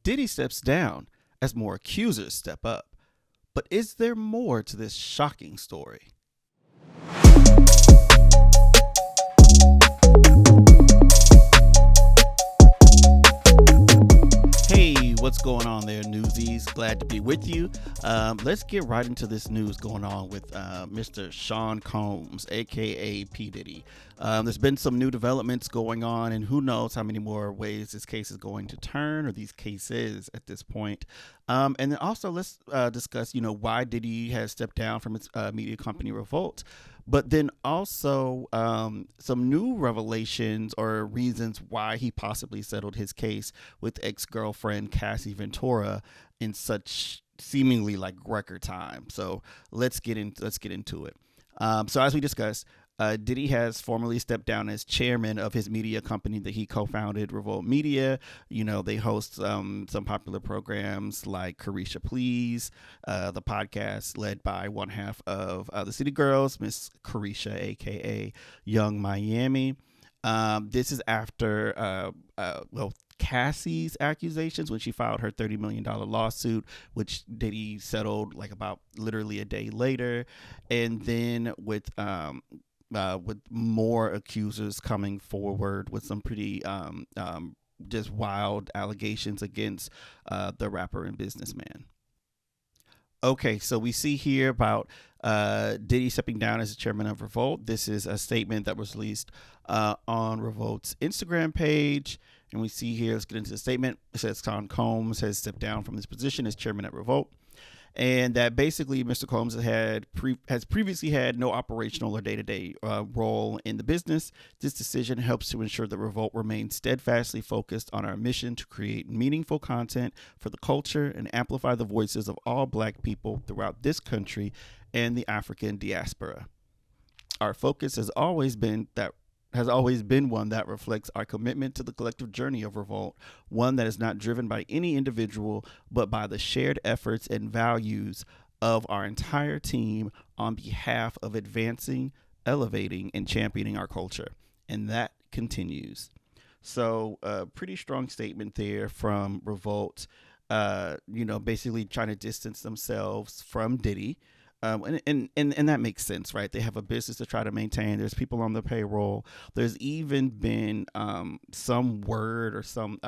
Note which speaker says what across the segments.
Speaker 1: Diddy steps down as more accusers step up. But is there more to this shocking story? Hey, what's going on there, newsies? Glad to be with you. Let's get right into this news going on with Mr. Sean Combs, aka P. Diddy. There's been some new developments going on, and who knows how many more ways this case is going to turn, or these cases at this point. And then also let's discuss, why Diddy has stepped down from its media company Revolt. But then also some new revelations or reasons why he possibly settled his case with ex-girlfriend Cassie Ventura in such seemingly like record time. So let's get into it. So as we discussed, Diddy has formally stepped down as chairman of his media company that he co-founded, Revolt Media. They host some popular programs like Carisha Please, the podcast led by one half of the City Girls, Miss Carisha, aka Young Miami. This is after Cassie's accusations when she filed her $30 million lawsuit, which Diddy settled like about literally a day later, and then with more accusers coming forward with some pretty just wild allegations against the rapper and businessman. Okay, so we see here about Diddy stepping down as the chairman of Revolt. This is a statement that was released on Revolt's Instagram page. And we see here, let's get into the statement. It says Sean Combs has stepped down from his position as chairman at Revolt. And that basically Mr. Combs has previously had no operational or day-to-day role in the business. This decision helps to ensure that Revolt remains steadfastly focused on our mission to create meaningful content for the culture and amplify the voices of all Black people throughout this country and the African diaspora. Our focus has always been one that reflects our commitment to the collective journey of Revolt, one that is not driven by any individual, but by the shared efforts and values of our entire team on behalf of advancing, elevating, and championing our culture. And that continues. So a pretty strong statement there from Revolt, basically trying to distance themselves from Diddy. And that makes sense, right? They have a business to try to maintain. There's people on the payroll. There's even been some word or some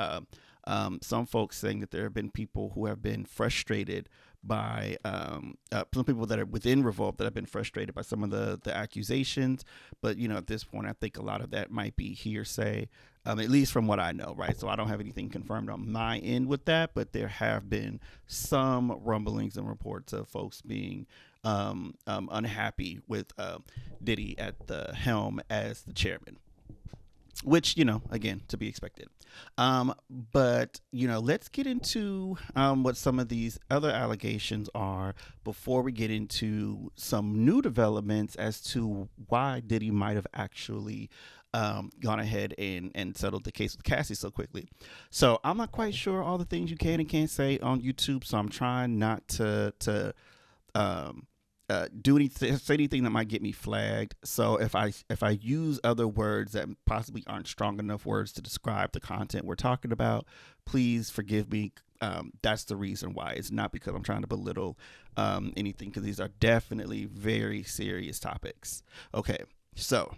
Speaker 1: folks saying that there have been people who have been frustrated by some people that are within Revolt that have been frustrated by some of the accusations. But, at this point, I think a lot of that might be hearsay, at least from what I know, right? So I don't have anything confirmed on my end with that, but there have been some rumblings and reports of folks being unhappy with Diddy at the helm as the chairman, which, again, to be expected. But, let's get into what some of these other allegations are before we get into some new developments as to why Diddy might have actually gone ahead and settled the case with Cassie so quickly. So I'm not quite sure all the things you can and can't say on YouTube, so I'm trying not to say anything that might get me flagged. So if I use other words that possibly aren't strong enough words to describe the content we're talking about, please forgive me. That's the reason why. It's not because I'm trying to belittle anything, because these are definitely very serious topics. Okay, so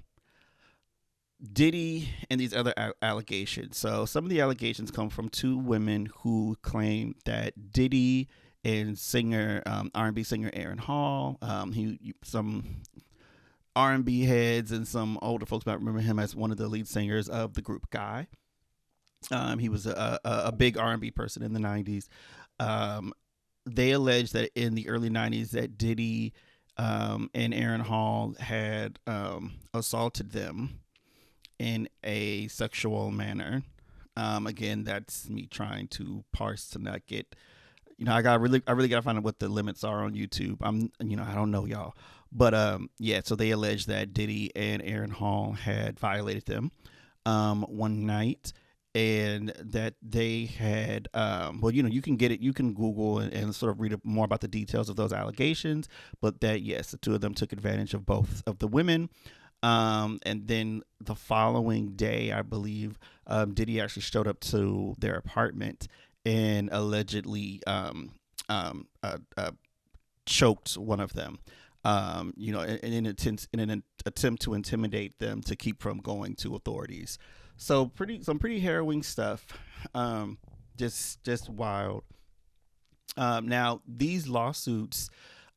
Speaker 1: Diddy and these other allegations. So some of the allegations come from two women who claim that Diddy and R&B singer Aaron Hall, some R&B heads and some older folks might remember him as one of the lead singers of the group Guy. He was a big R&B person in the 90s. They allege that in the early 90s that Diddy and Aaron Hall had assaulted them in a sexual manner. Again, that's me trying to parse to not get... I really gotta find out what the limits are on YouTube. I don't know, y'all. But so they allege that Diddy and Aaron Hall had violated them one night, and that they had you can get it, you can Google and sort of read more about the details of those allegations, but that yes, the two of them took advantage of both of the women. And then the following day, I believe, Diddy actually showed up to their apartment and allegedly choked one of them. In an attempt to intimidate them to keep from going to authorities. So some pretty harrowing stuff. Just wild. Now these lawsuits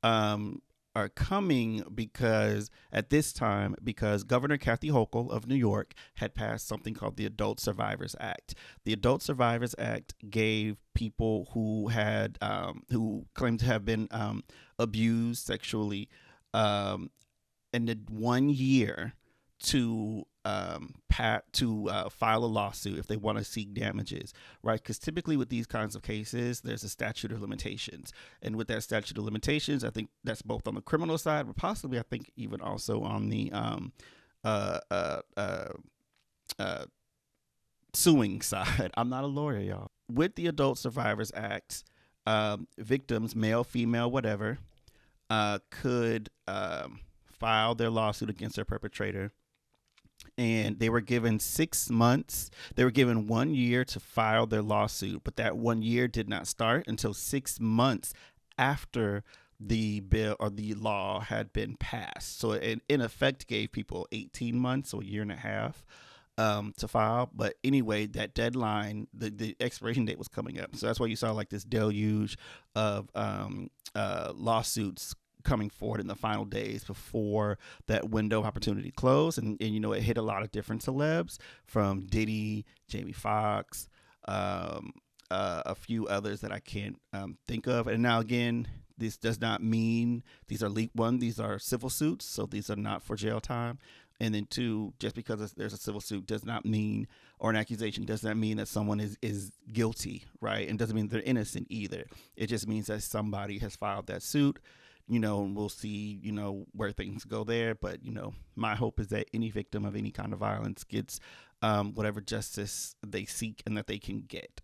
Speaker 1: are coming because Governor Kathy Hochul of New York had passed something called the Adult Survivors Act. The Adult Survivors Act gave people who claimed to have been abused sexually and did 1 year to file a lawsuit if they want to seek damages, right? Because typically with these kinds of cases, there's a statute of limitations, and with that statute of limitations, I think that's both on the criminal side, but possibly I think even also on the suing side. I'm not a lawyer, y'all. With the Adult Survivors Act, victims, male, female, whatever, could file their lawsuit against their perpetrator. And they were given 6 months. They were given 1 year to file their lawsuit, but that 1 year did not start until 6 months after the bill or the law had been passed. So it in effect gave people 18 months, so a year and a half to file. But anyway, that deadline, the expiration date was coming up. So that's why you saw like this deluge of lawsuits coming forward in the final days before that window of opportunity closed. And it hit a lot of different celebs, from Diddy, Jamie Foxx, a few others that I can't think of. And now again, this does not mean these are these are civil suits, so these are not for jail time. And then 2, just because there's a civil suit does not mean, or an accusation does not mean that someone is guilty, right? And doesn't mean they're innocent either. It just means that somebody has filed that suit. And we'll see, where things go there. But, my hope is that any victim of any kind of violence gets whatever justice they seek and that they can get.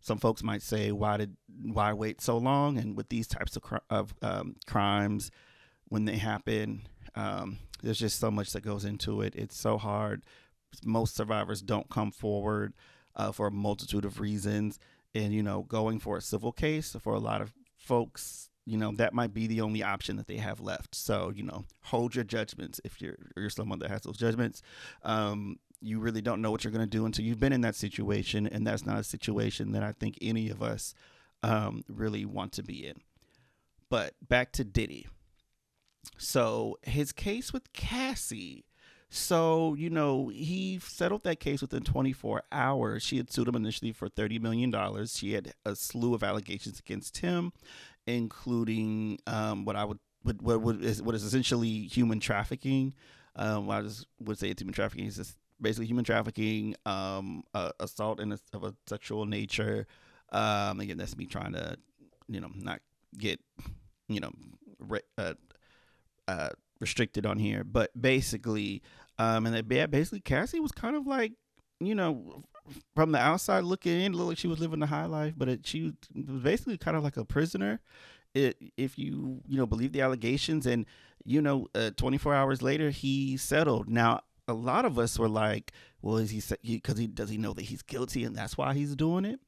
Speaker 1: Some folks might say, why wait so long? And with these types of crimes, when they happen, there's just so much that goes into it. It's so hard. Most survivors don't come forward for a multitude of reasons. And, going for a civil case for a lot of folks, that might be the only option that they have left. So, hold your judgments. If you're someone that has those judgments, you really don't know what you're going to do until you've been in that situation. And that's not a situation that I think any of us really want to be in. But back to Diddy. So his case with Cassie. So, he settled that case within 24 hours. She had sued him initially for $30 million. She had a slew of allegations against him, including what is essentially human trafficking. I just would say it's human trafficking. It's just basically human trafficking, assault of a sexual nature. Again, that's me trying to, not get, restricted on here, but basically, basically Cassie was kind of like, from the outside looking in, it looked like she was living the high life, but she was basically kind of like a prisoner, if you believe the allegations. And 24 hours later, he settled. Now, a lot of us were like, well, does he know that he's guilty and that's why he's doing it?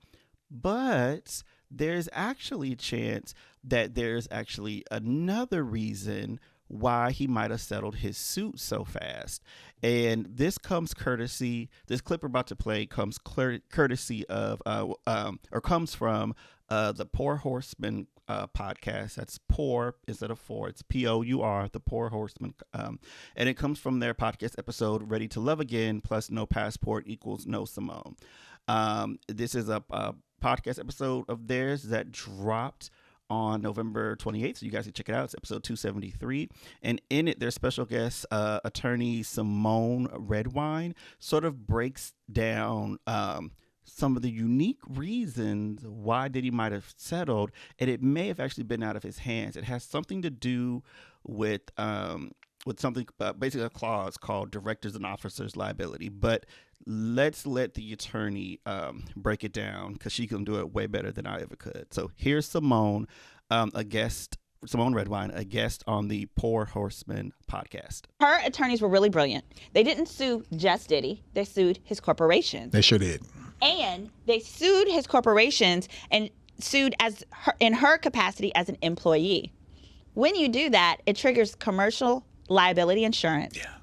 Speaker 1: But there's actually a chance that there's actually another reason why he might have settled his suit so fast. And this clip we're about to play comes courtesy of, comes from the Poor Horsemen podcast. That's poor instead of four. It's POUR, the Poor Horsemen. And it comes from their podcast episode, Ready to Love Again, plus No Passport equals No Symone. This is a podcast episode of theirs that dropped on November 28th, so you guys can check it out. It's episode 273, and in it, their special guest, attorney Symone Redwine, sort of breaks down some of the unique reasons why Diddy might have settled, and it may have actually been out of his hands. It has something to do with something, basically a clause called directors and officers liability. But let's let the attorney break it down, because she can do it way better than I ever could. So here's Symone, Symone Redwine, a guest on the Poor Horsemen podcast.
Speaker 2: Her attorneys were really brilliant. They didn't sue just Diddy. They sued his corporations.
Speaker 3: They sure did.
Speaker 2: And they sued his corporations and sued in her capacity as an employee. When you do that, it triggers commercial liability insurance.
Speaker 3: Yeah.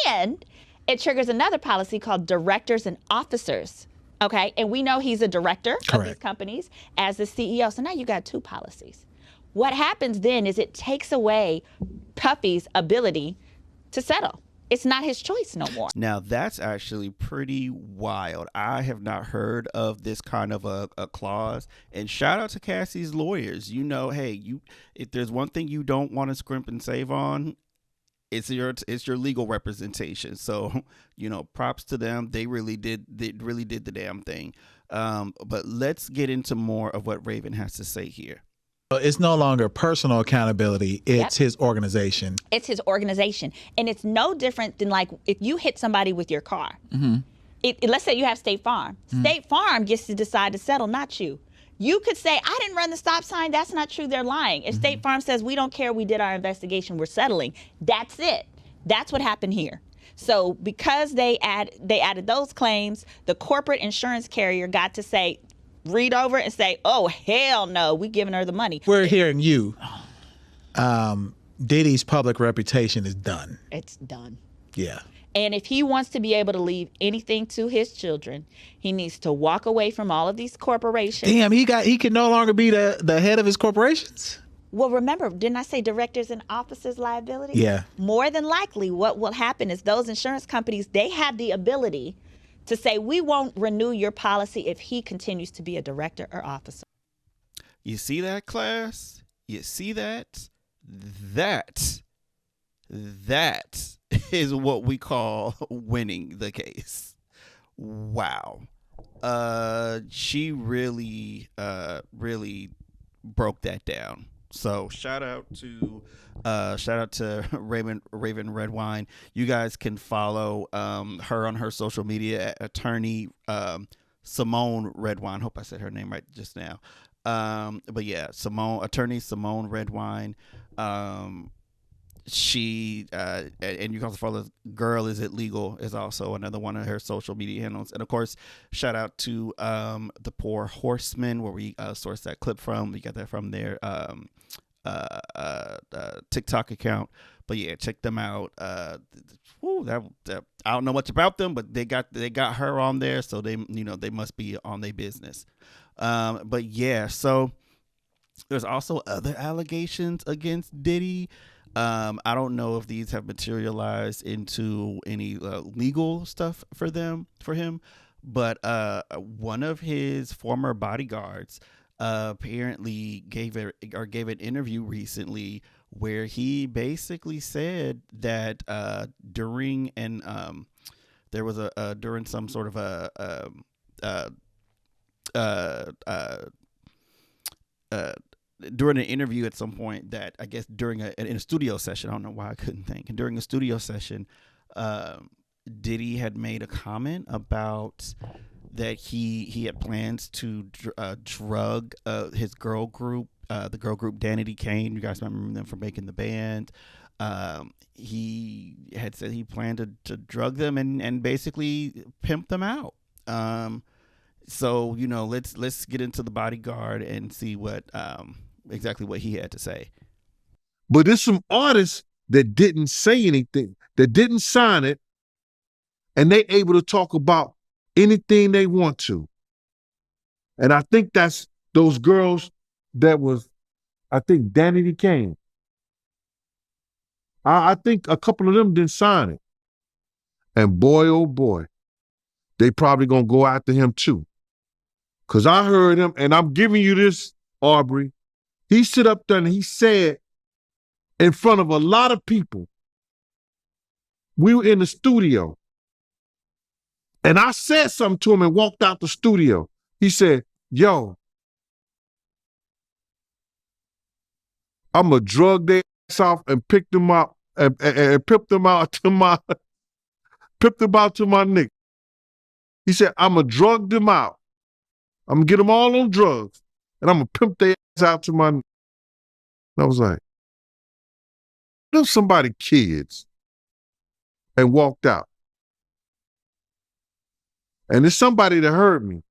Speaker 2: And it triggers another policy called directors and officers. Okay. And we know he's a director of these companies as the CEO. So now you got two policies. What happens then is it takes away Puffy's ability to settle. It's not his choice no more.
Speaker 1: Now, that's actually pretty wild. I have not heard of this kind of a clause. And shout out to Cassie's lawyers. You know, hey, if there's one thing you don't want to scrimp and save on, it's your legal representation. So, you know, props to them. They really did the damn thing. But let's get into more of what Raven has to say here.
Speaker 3: It's no longer personal accountability. It's his organization.
Speaker 2: It's his organization. And it's no different than like if you hit somebody with your car.
Speaker 3: Mm-hmm.
Speaker 2: Let's say you have State Farm. Mm-hmm. State Farm gets to decide to settle, not you. You could say, I didn't run the stop sign. That's not true. They're lying. If State Farm says, we don't care, we did our investigation, we're settling. That's it. That's what happened here. So because they added those claims, the corporate insurance carrier got to say, read over and say, oh, hell no, we giving her the money.
Speaker 3: We're hearing you. Diddy's public reputation is done.
Speaker 2: It's done.
Speaker 3: Yeah.
Speaker 2: And if he wants to be able to leave anything to his children, he needs to walk away from all of these corporations.
Speaker 3: Damn, he can no longer be the head of his corporations.
Speaker 2: Well, remember, didn't I say directors and officers liability?
Speaker 3: Yeah.
Speaker 2: More than likely, what will happen is those insurance companies, they have the ability to say, we won't renew your policy if he continues to be a director or officer.
Speaker 1: You see that, class? You see that? That is what we call winning the case. Wow. She really broke that down. So shout out to Raven Redwine. You guys can follow her on her social media at attorney Symone Redwine. Hope I said her name right just now. But yeah, attorney Symone Redwine. She and you can also follow Girl Is It Legal is also another one of her social media handles. And of course, shout out to the Poor Horsemen, where we sourced that clip from. We got that from their TikTok account. But yeah, check them out. I don't know much about them, but they got her on there, so they must be on their business. But yeah, so there's also other allegations against Diddy. I don't know if these have materialized into any legal stuff for him, but one of his former bodyguards apparently gave an interview recently where he basically said that during some sort of during an interview at some point, that I guess in a studio session, I don't know why I couldn't think, and during a studio session, Diddy had made a comment about that he had plans to drug his girl group, the girl group Danity Kane. You guys remember them from making the band. He had said he planned to drug them and basically pimp them out. So let's get into the bodyguard and see what exactly what he had to say.
Speaker 4: But there's some artists that didn't say anything, that didn't sign it, and they able to talk about anything they want to. And I think that's those girls that was, I think, Danity Kane. I think a couple of them didn't sign it. And boy, oh boy, they probably gonna go after him too. Because I heard him, and I'm giving you this, Aubrey. He stood up there and he said in front of a lot of people, we were in the studio, and I said something to him and walked out the studio. He said, yo, I'm going to drug their ass off and pick them up and pimp them out to my nigga. He said, I'm going to drug them out. I'm going to get them all on drugs, and I'm going to pimp their ass out to my nigga. And I was like, there's somebody kids, and walked out. And it's somebody that heard me.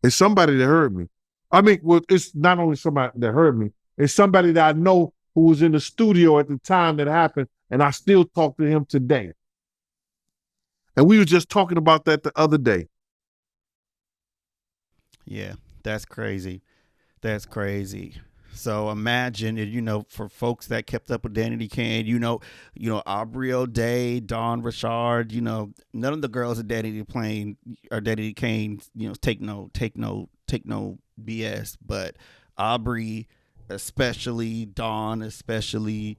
Speaker 4: It's somebody that heard me. I mean, well, it's not only somebody that heard me, it's somebody that I know who was in the studio at the time that happened, and I still talk to him today. And we were just talking about that the other day.
Speaker 1: Yeah, that's crazy. That's crazy. So imagine, for folks that kept up with Danity Kane, Aubrey O'Day, Dawn Richard, none of the girls at Danity Kane, take no BS, but Aubrey especially, Dawn especially,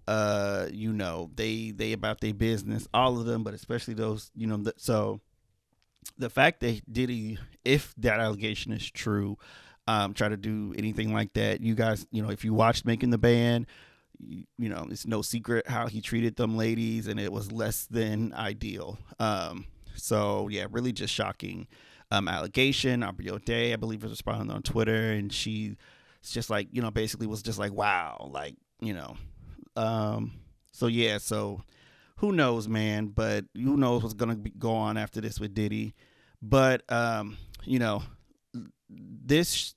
Speaker 1: they about their business, all of them, but especially those, so the fact that Diddy, if that allegation is true, try to do anything like that. You guys, if you watched Making the Band, it's no secret how he treated them ladies, and it was less than ideal. So yeah, really just shocking allegation. Aubrey O'Day, I believe, was responding on Twitter, and she's just like, basically was just like, wow, like, so yeah, so who knows, man, but who knows what's going to go on after this with Diddy. But, this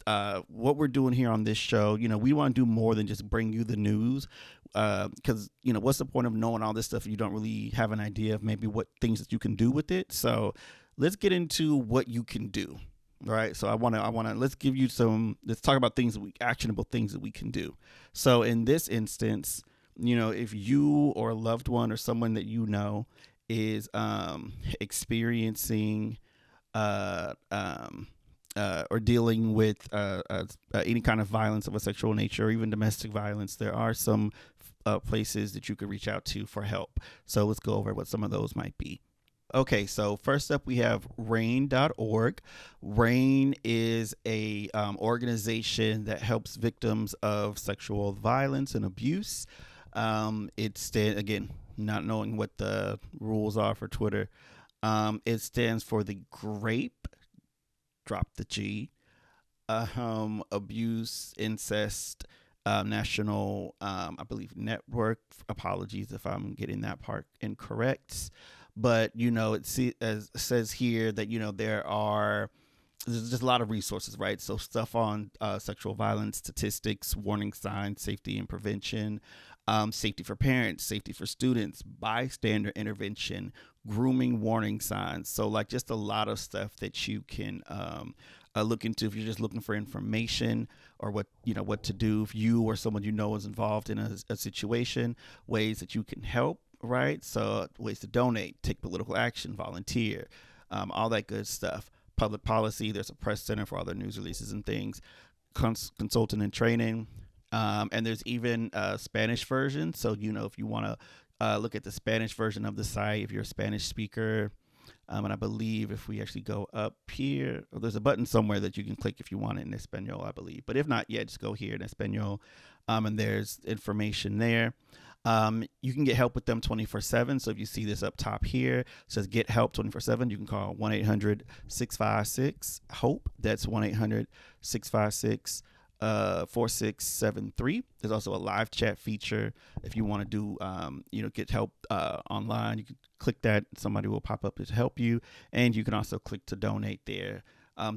Speaker 1: what we're doing here on this show, we want to do more than just bring you the news, because what's the point of knowing all this stuff if you don't really have an idea of maybe what things that you can do with it. So let's get into what you can do. Right. So let's talk about actionable things that we can do. So in this instance, if you or a loved one or someone that is experiencing or dealing with any kind of violence of a sexual nature or even domestic violence, there are some places that you could reach out to for help. So let's go over what some of those might be. Okay, so first up we have RAIN.org. RAIN is a organization that helps victims of sexual violence and abuse. Again, not knowing what the rules are for Twitter, it stands for the GRAPE, drop the G, Abuse, Incest, National, I believe, Network. Apologies if I'm getting that part incorrect. But, it says here that, there's just a lot of resources, right? So stuff on sexual violence, statistics, warning signs, safety and prevention, safety for parents, safety for students, bystander intervention, grooming warning signs. So like just a lot of stuff that you can look into if you're just looking for information or what to do if you or someone is involved in a situation, ways that you can help. Right. So ways to donate, take political action, volunteer, all that good stuff. Public policy. There's a press center for all their news releases and things, consulting and training. And there's even a Spanish version. So, if you want to look at the Spanish version of the site, if you're a Spanish speaker, and I believe if we actually go up here, there's a button somewhere that you can click if you want it in Espanol, I believe. But if not, yeah, just go here in Espanol. And there's information there. You can get help with them 24/7. So if you see this up top here, it says get help 24/7. You can call 1-800-656-HOPE. That's 1-800-656-4673. There's also a live chat feature. If you want to do, get help online, you can click that. Somebody will pop up to help you. And you can also click to donate there.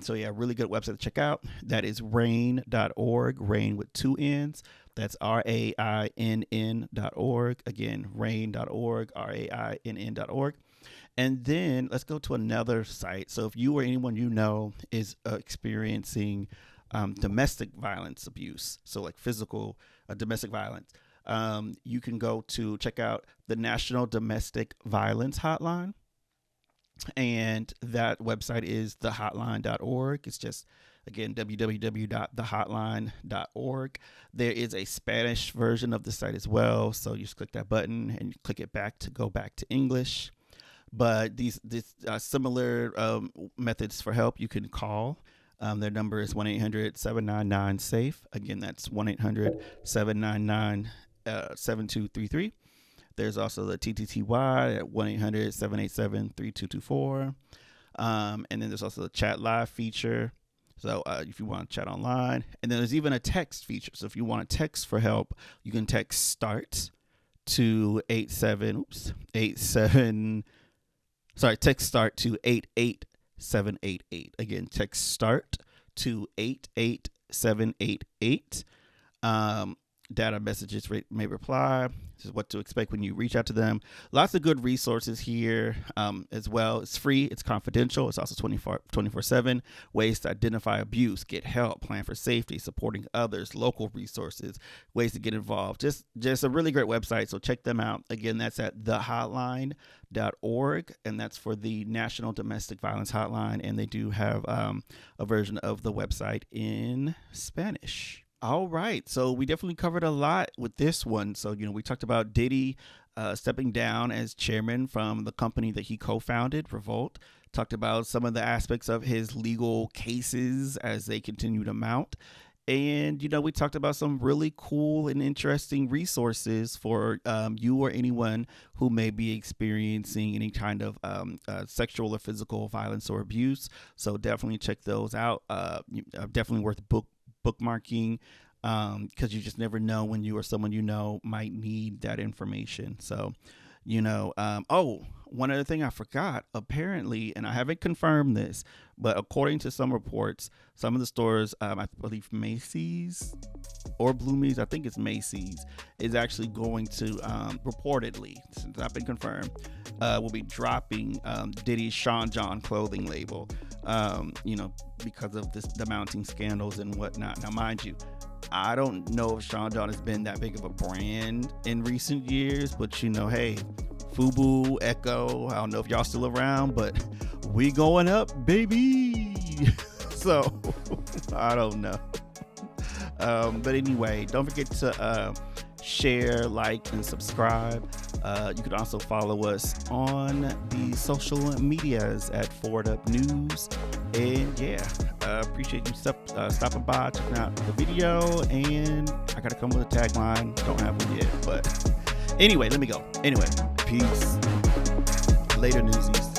Speaker 1: So yeah, really good website to check out. That is RAIN.org, RAIN with 2 N's. That's RAINN.org. Again, RAIN.org, RAINN.org. And then let's go to another site. So if you or anyone is experiencing domestic violence abuse, so like physical domestic violence, you can go to check out the National Domestic Violence Hotline. And that website is thehotline.org. It's just, again, www.thehotline.org. There is a Spanish version of the site as well. So you just click that button and you click it back to go back to English. But these similar methods for help you can call. Their number is 1-800-799-SAFE. Again, that's 1-800-799-7233. There's also the TTTY at 1-800-787-3224. And then there's also the chat live feature. So if you want to chat online. And then there's even a text feature. So if you want to text for help, you can text START to 87. Sorry, text start to 88788. Again, text start to 88788. Data messages may reply. This is what to expect when you reach out to them. Lots of good resources here as well. It's free. It's confidential. It's also 24/7. Ways to identify abuse, get help, plan for safety, supporting others, local resources, ways to get involved. Just a really great website. So check them out. Again, that's at thehotline.org, and that's for the National Domestic Violence Hotline. And they do have a version of the website in Spanish. All right. So we definitely covered a lot with this one. So, we talked about Diddy stepping down as chairman from the company that he co-founded, Revolt. Talked about some of the aspects of his legal cases as they continue to mount. And, we talked about some really cool and interesting resources for you or anyone who may be experiencing any kind of sexual or physical violence or abuse. So definitely check those out. Definitely worth bookmarking, because you just never know when you or someone might need that information. So, one other thing I forgot, apparently, and I haven't confirmed this, but according to some reports, some of the stores, I believe Macy's or Bloomies, I think it's Macy's, is actually going to, reportedly, since I've been confirmed, will be dropping Diddy's Sean John clothing label, because of the mounting scandals and whatnot. Now, mind you, I don't know if Sean John has been that big of a brand in recent years, but hey, FUBU, Echo, I don't know if y'all still around, but we going up, baby. So I don't know. But anyway, don't forget to share, like, and subscribe. You can also follow us on the social medias at Forward Up News. And appreciate you stopping by, checking out the video. And I gotta come with a tagline. Don't have one yet, but anyway, let me go. Anyway, peace. Later, newsies.